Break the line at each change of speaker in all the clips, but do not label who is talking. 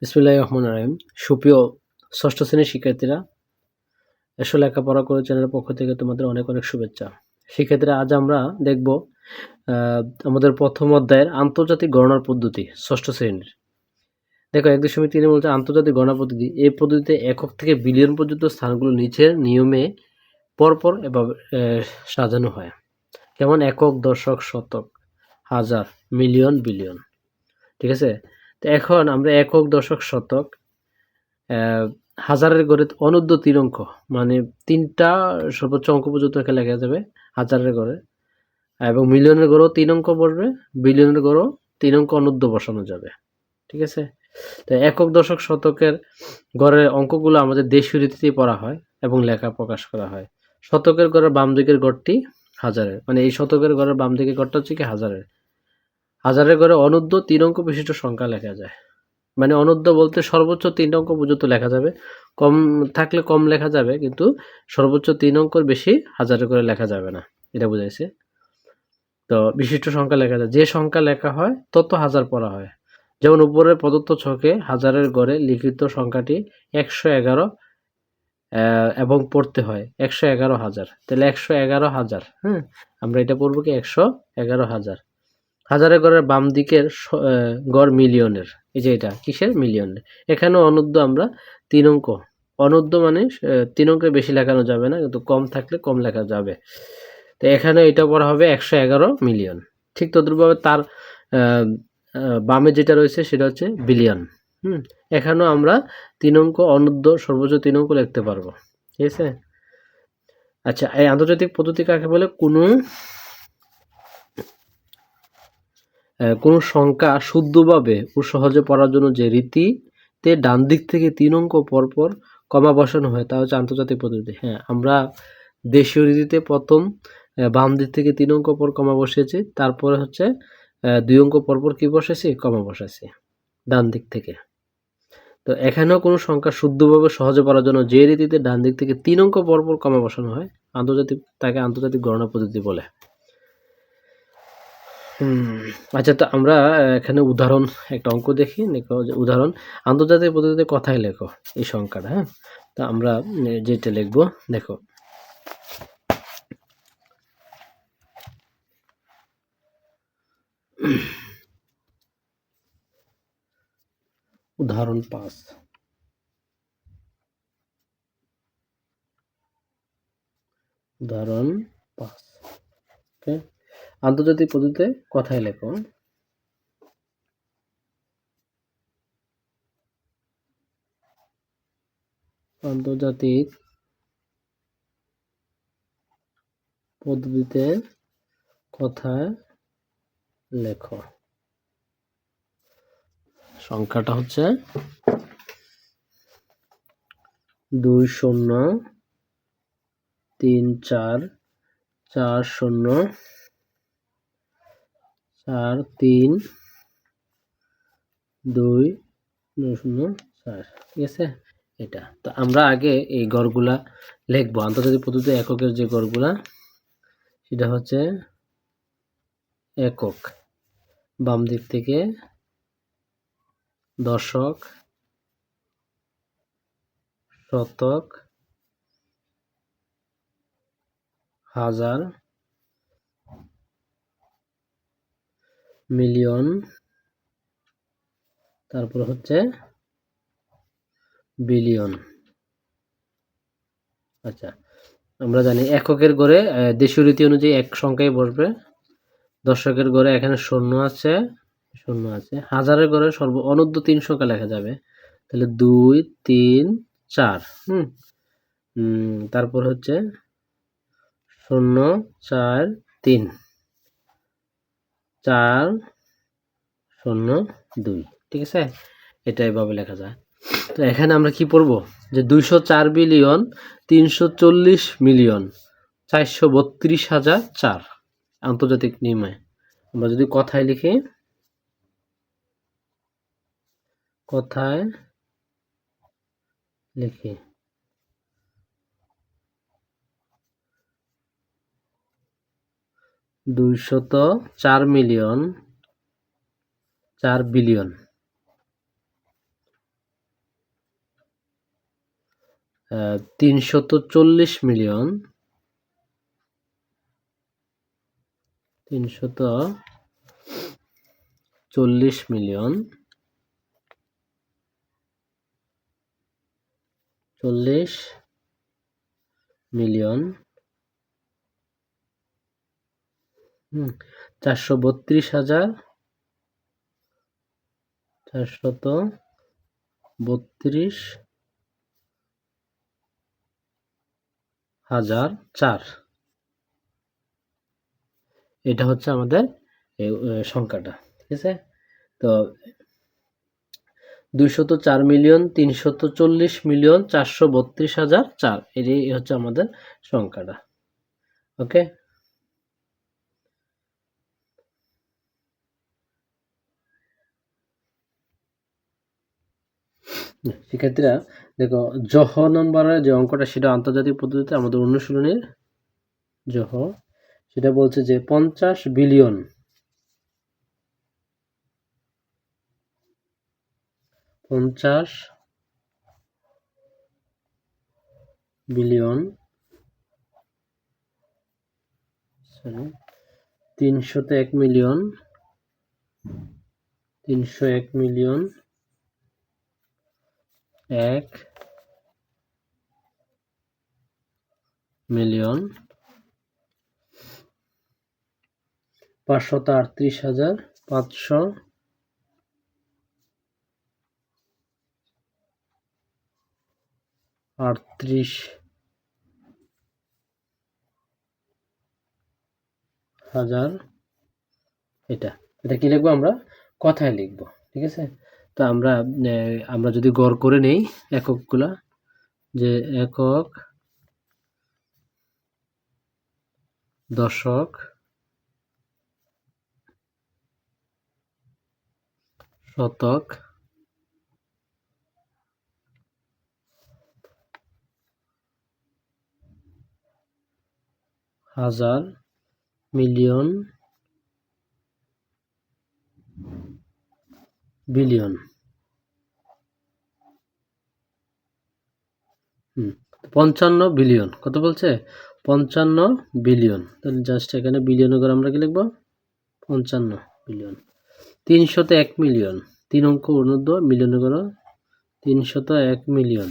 বিসমিল্লাহির রহমানির রহিম। সুপ্রিয় ষষ্ঠ শ্রেণীর শিক্ষার্থীরা, এসো লেখাপড়া করে চ্যানেলের পক্ষ থেকে তোমাদের অনেক অনেক শুভেচ্ছা। শিক্ষার্থীরা, আজ আমরা দেখব আমাদের প্রথম অধ্যায়ের আন্তর্জাতিক গণনার পদ্ধতি, ষষ্ঠ শ্রেণীর। দেখো 1.3 বলছে আন্তর্জাতিক গণনা পদ্ধতি। এই পদ্ধতিতে একক থেকে বিলিয়ন পর্যন্ত স্থানগুলো নিচের নিয়মে পরপর এভাবে সাজানো হয়। যেমন একক, দশক, শতক, হাজার, মিলিয়ন, বিলিয়ন। ঠিক আছে? তো এখন আমরা একক, দশক, শতক, হাজারের ঘরে অনূর্ধ্ব 3 অঙ্ক, মানে 3টা সর্বোচ্চ অঙ্ক পর্যন্ত এখানে লেখা যাবে হাজারের ঘরে, এবং মিলিয়নের ঘরেও 3 অঙ্ক বসবে, বিলিয়নের ঘরেও 3 অঙ্ক অনূর্ধ্ব বসানো যাবে। ঠিক আছে? তো একক, দশক, শতকের ঘরের অঙ্কগুলো আমাদের দেশীয় রীতিতেই পড়া হয় এবং লেখা প্রকাশ করা হয়। শতকের ঘরের বাম দিকের ঘরটি হাজারের, মানে এই শতকের ঘরের বাম দিকের ঘরটা হচ্ছে কি হাজারের। হাজারের ঘরে অনূর্ধ্ব 3 অঙ্ক বিশিষ্ট সংখ্যা লেখা যায়। মানে অনূর্ধ্ব বলতে সর্বোচ্চ 3 অঙ্ক পর্যন্ত লেখা যাবে, কম থাকলে কম লেখা যাবে, কিন্তু সর্বোচ্চ 3 অঙ্কর বেশি হাজারে করে লেখা যাবে না, এটা বুঝাইছে। তো বিশিষ্ট সংখ্যা লেখা যায়, যে সংখ্যা লেখা হয় তত হাজার পড়া হয়। যেমন উপরের প্রদত্ত ছকে হাজারের ঘরে লিখিত সংখ্যাটি 111 এবং পড়তে হয় 111,000, তাহলে 111,000। হ্যাঁ, আমরা এটা পড়বো কি 111,000। হাজারের ঘরের বাম দিকের গড় মিলিয়নের, এই যে এটা কিসের মিলিয়নের। এখানেও অনূর্ধ্ব আমরা 3 অঙ্ক, অনূর্ধ্ব মানে 3 অঙ্কের বেশি লেখানো যাবে না, কিন্তু কম থাকলে কম লেখা যাবে। তো এখানে এটা পড়া হবে 111 মিলিয়ন। ঠিক তদ্রুপভাবে তার বামে যেটা রয়েছে সেটা হচ্ছে বিলিয়ন। এখানেও আমরা 3 অঙ্ক অনূর্ধ্ব সর্বোচ্চ 3 অঙ্ক লিখতে পারবো। ঠিক আছে? আচ্ছা, এই আন্তর্জাতিক পদ্ধতি কাকে বলে? কোনো সংখ্যা শুদ্ধভাবে ও সহজে পড়ার জন্য যে রীতিতে ডান দিক থেকে 3 অঙ্ক পরপর কমা বসানো হয় তা হচ্ছে আন্তর্জাতিক পদ্ধতি। হ্যাঁ, আমরা দেশীয় রীতিতে প্রথম বাম দিক থেকে 3 অঙ্ক পর কমা বসিয়েছি, তারপরে হচ্ছে 2 অঙ্ক পরপর কি বসেছি? কমা বসাইছি ডান দিক থেকে। তো এখানেও কোনো সংখ্যা শুদ্ধভাবে সহজে পড়ার জন্য যে রীতিতে ডান দিক থেকে 3 অঙ্ক পরপর কমা বসানো হয় তাকে আন্তর্জাতিক গণনা পদ্ধতি বলে। আচ্ছা, তো আমরা এখানে উদাহরণ একটা অঙ্ক দেখি। দেখো যে উদাহরণ, আন্তর্জাতিক পদ্ধতিতে কথায় লেখো এই সংখ্যাটা। হ্যাঁ, তো আমরা যেটা লিখবো, দেখো উদাহরণ 5। উদাহরণ 5, ওকে। আন্তর্জাতিক পদ্ধতিতে কথায় লেখো। আন্তর্জাতিক পদ্ধতিতে কথায় লেখো। সংখ্যাটা হচ্ছে 203440432004। ঠিক আছে? এটা তো আমরা আগে এই গড়গুলা লিখবো। আন্তর্জাতিক পদ্ধতিতে এককের যে গড়গুলা, সেটা হচ্ছে একক, বাম দিক থেকে দশক, শতক, হাজার, মিলিয়ন, তারপর হচ্ছে বিলিয়ন। আচ্ছা, আমরা জানি এককের ঘরে দেশীয় রীতি অনুযায়ী এক সংখ্যায় বসবে। দশকের ঘরে এখানে শূন্য আছে, হাজারের ঘরে অনূর্ধ্ব 3 সংখ্যা লেখা যাবে, তাহলে 2 3 4। তারপর হচ্ছে 0 4 3 4 0 2। ঠিক আছে? এটা এভাবে লেখা যায়। তো এখানে আমরা কি পড়বো, যে 204,340,000,432,400 আন্তর্জাতিক নিয়মে। আমরা যদি কথায় লিখি, কথায় লিখি 204,000,000,4 বিলিয়ন। 340 মিলিয়ন 340 মিলিয়ন 40 মিলিয়ন 432,000 432,004 এটা হচ্ছে আমাদের সংখ্যাটা, ঠিক আছে। তো 204,340,432,004 এটাই হচ্ছে আমাদের সংখ্যাটা। ওকে, শিক্ষার্থীরা দেখো, জহ নম্বরের যে অঙ্কটা সেটা আন্তর্জাতিক পদ্ধতিতে আমাদের অনুশীলনের জহ, সেটা বলছে যে 50 billion 50 billion 301 million 301 million 1 million 538,000, এটা এটা কি লিখবো আমরা? কথায় লিখবো, ঠিক আছে। তো আমরা যদি গড় করে নেই এককগুলা, যে একক, দশক, শতক, হাজার, মিলিয়ন, বিলিয়ন। 55 বিলিয়ন, কত বলছে? 55 বিলিয়ন। তাহলে জাস্ট এখানে বিলিয়ন করে আমরা কি লিখবো? 55 বিলিয়ন। 301 মিলিয়ন, 3 অঙ্ক অনুর্ধ, মিলিয়ন করো 301 মিলিয়ন।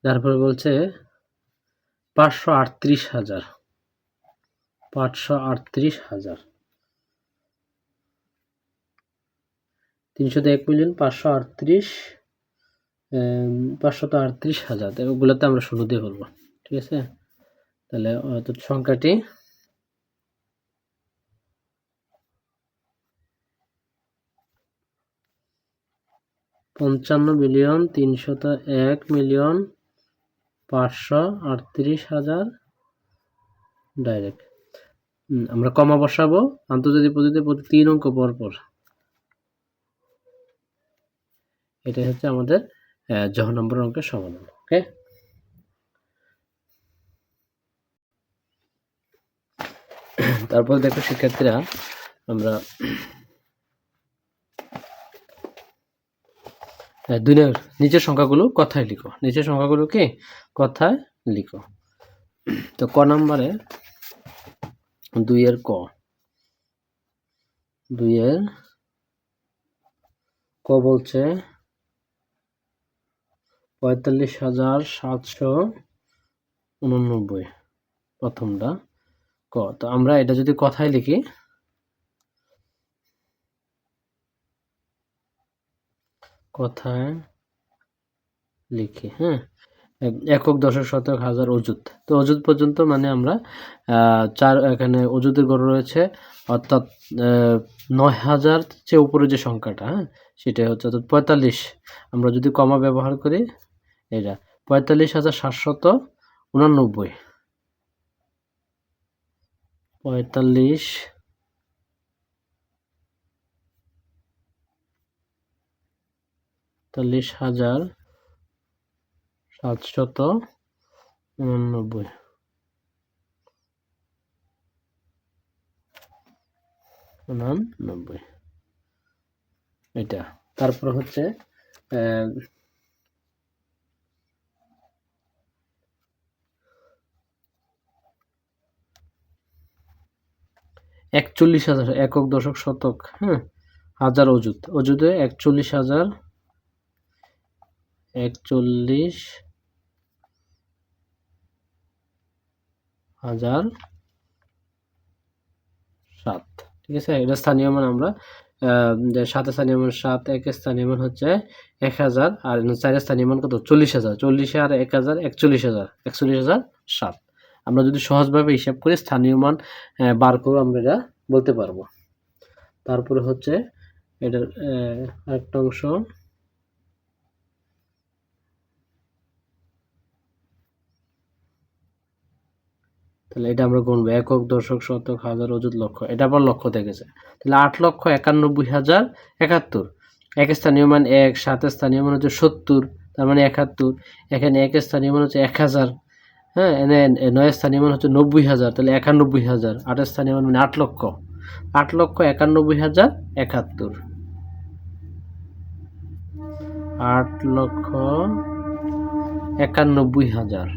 তারপরে বলছে 538,000, 538,000, 301 মিলিয়ন 538,000, ওগুলোতে আমরা 16 দিয়ে বলবো, ঠিক আছে। তাহলে সংখ্যাটি 55 বিলিয়ন 301 মিলিয়ন 538,000 ডাইরেক্ট। আমরা কমা বসাবো আন্তর্জাতিক পদ্ধতিতে প্রতি 3 অঙ্ক পর পর। এটাই হচ্ছে আমাদের জহ নম্বর অঙ্কের সমাধান। ওকে, তারপর দেখো শিক্ষার্থীরা, আমরা নিচের সংখ্যাগুলো কথায় লিখো, নিচের সংখ্যাগুলোকে কথায় লিখো। তো ক নম্বরে 2 এর ক, 2 এর ক বলছে 45,789, প্রথমটা ক। তো আমরা এটা যদি কথায় লিখি, কথায় লিখি, হ্যাঁ, একক, দশক, শতক, হাজার, অযুত। তো অযুত পর্যন্ত মানে আমরা এখানে অযুতের গড় রয়েছে, অর্থাৎ 9,000 চেয়ে উপরে যে সংখ্যাটা, হ্যাঁ, সেটা হচ্ছে অর্থাৎ 45। আমরা যদি কমা ব্যবহার করি, এটা 45,789, 45,789, এটা। তারপর হচ্ছে 41,000 একক দশক শতক, হ্যাঁ, হাজার অযুত, অযুতে 41,000, 41,007, ঠিক আছে। এটা স্থানীয় মান আমরা সাথে স্থানীয় মান 7, একের স্থানীয় মান হচ্ছে 1000, আর 4 স্থানীয় মান কত 40,000, 40 আর 1000 41,000, 41,007। আমরা যদি সহজভাবে হিসাব করি স্থানীয় মান বার করে আমরা এটা বলতে পারবো। তারপরে হচ্ছে এটার আরেকটা অংশ, তাহলে এটা আমরা গুনবো একক দশক শতক হাজার অযুত লক্ষ, এটা আবার লক্ষ থেকেছে, তাহলে 8,91,071। এক স্থানীয় মান 1, 7 স্থানীয় মান হচ্ছে 70, তার মানে 71। এখানে এক স্থানীয় মান হচ্ছে 1000, হ্যাঁ, এনে 9 স্থানীয় মান হচ্ছে 90,000, তাহলে 91,000। 8 স্থানীয় মান মানে 8 লক্ষ, 8,91,071, 8,91,000।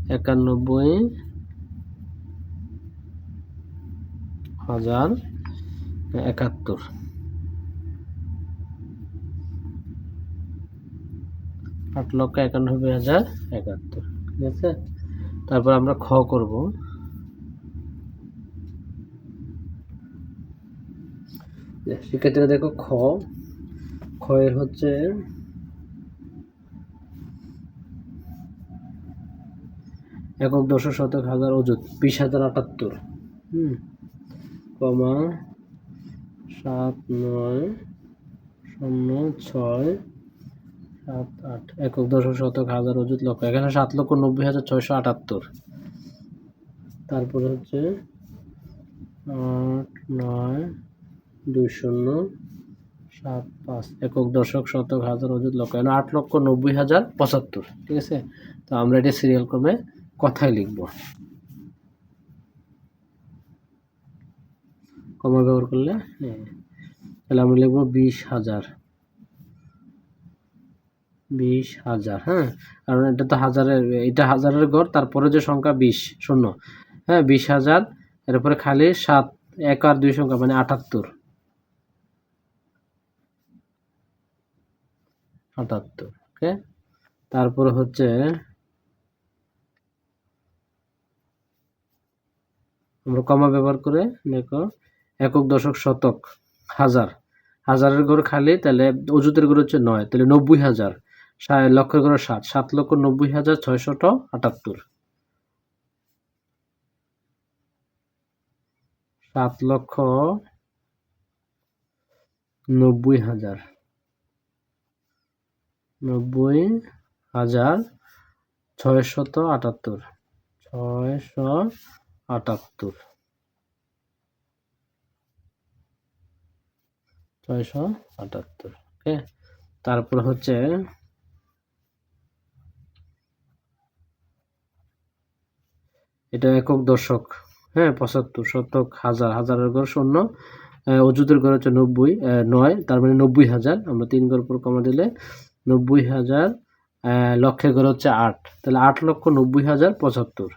91,071, 8,91,071, ঠিক আছে। তারপর আমরা খ করব। শিক্ষার্থীরা দেখো খ এর হচ্ছে একক দশক শতক হাজার অযুত 20,078, কমা 790678, একক দশক শতক হাজার অযুত লক্ষ, এখানে 7,90,678। তারপরে হচ্ছে 8,9,20,75, একক দশক শতক হাজার অযুত লক্ষ, এখানে 8,90,075, ঠিক আছে। তো আমরা এটা সিরিয়াল ক্রমে কথায় লিখব, কমা ব্যবহার করলে, তাহলে আমরা লিখবো 20,000, হ্যাঁ, কারণ এটা তো হাজারের, এটা হাজারের গড়, তারপরে যে সংখ্যা 20 শূন্য, হ্যাঁ, 20,000, এরপরে খালি 7, 1 আর 2 সংখ্যা মানে 78, ওকে। তারপরে হচ্ছে আমরা কমা ব্যবহার করে দেখো একক দশক শতক হাজার, হাজারের গড় খালি, তাহলে অযুতের গড় হচ্ছে 9, তাহলে 90,000, লক্ষের গড় 7, 7,90,678, 7,90,000, 90,678, 678, ওকে। তারপর হচ্ছে এটা একক দশক, হ্যাঁ, 75, শতক হাজার, হাজারের ঘর শূন্য, অযুতের ঘর হচ্ছে 9, তার মানে 90,000, আমরা 3 ঘর পর কমা দিলে 90,000, লক্ষের ঘর হচ্ছে 8, তাহলে 8,90,075,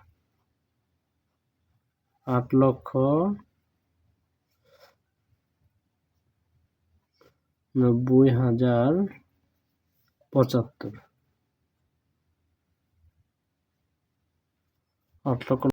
8,90,075, 8 লক্ষ